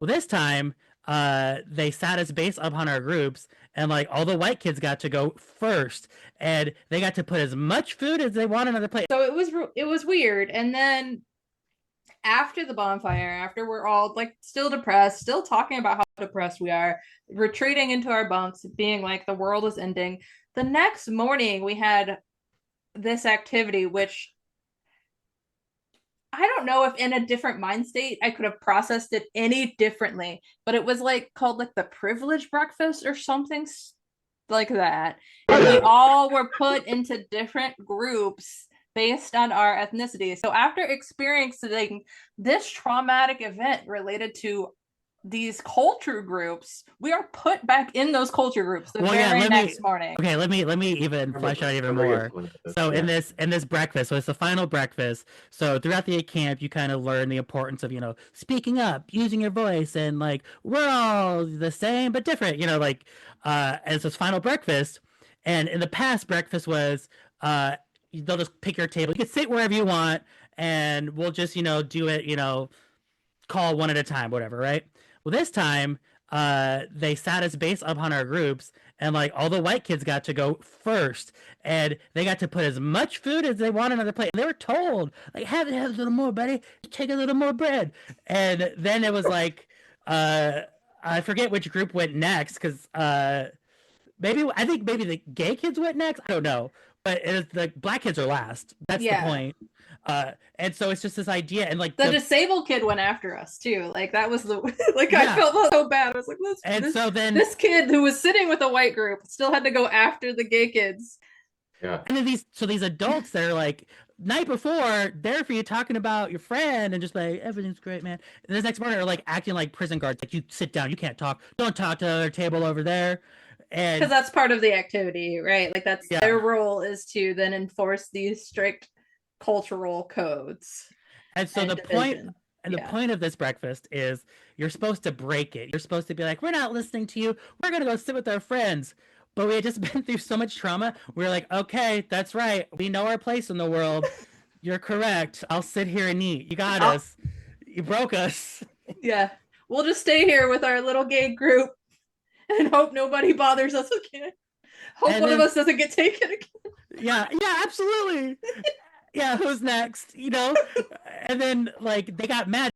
Well, this time, they sat us based upon our groups, and like all the white kids got to go first, and they got to put as much food as they wanted on the plate. So it was weird. And then after the bonfire, after we're all like still depressed, still talking about how depressed we are, retreating into our bunks, being like the world is ending. The next morning we had this activity which I don't know if in a different mind state I could have processed it any differently, but it was like called like the privilege breakfast or something like that. And we all were put into different groups based on our ethnicity. So after experiencing this traumatic event related to these culture groups, we are put back in those culture groups the Well, yeah, very next morning. let me even flesh out even more. So in this breakfast, so it's the final breakfast. So throughout the camp, you kind of learn the importance of, speaking up, using your voice, and like we're all the same but different, like as this final breakfast. And in the past, breakfast was they'll just pick your table. You can sit wherever you want, and we'll just, do it, call one at a time, whatever, right? Well, this time, they sat us based upon our groups, and like all the white kids got to go first, and they got to put as much food as they wanted on the plate. They were told, like, have a little more, buddy. Take a little more bread. And then it was like, uh, I forget which group went next because maybe the gay kids went next. I don't know, but the black kids are last. That's the Yeah. point. And so it's just this idea, and like The the disabled kid went after us too. Like that was the like I yeah. felt so bad. I was like, this And this so then this kid who was sitting with a white group still had to go after the gay kids. Yeah. and then these adults that are like night before there for you talking about your friend and just like everything's great, man. And this next morning are like acting like prison guards, like you sit down, you can't talk, don't talk to the other table over there. Because And that's part of the activity, right? Like that's their yeah, role is to then enforce these strict cultural codes and so and the point division. and the Yeah. point of this breakfast is you're supposed to break it. You're supposed to be like, we're not listening to you, we're gonna go sit with our friends. But we had just been through so much trauma. We are like, okay, that's right, we know our place in the world. You're correct, I'll sit here and eat. You got I'll, us. You broke us. yeah. We'll just stay here with our little gay group and hope nobody bothers us again. Hope And one of then us doesn't get taken again. yeah, absolutely. Yeah, who's next? And then like they got mad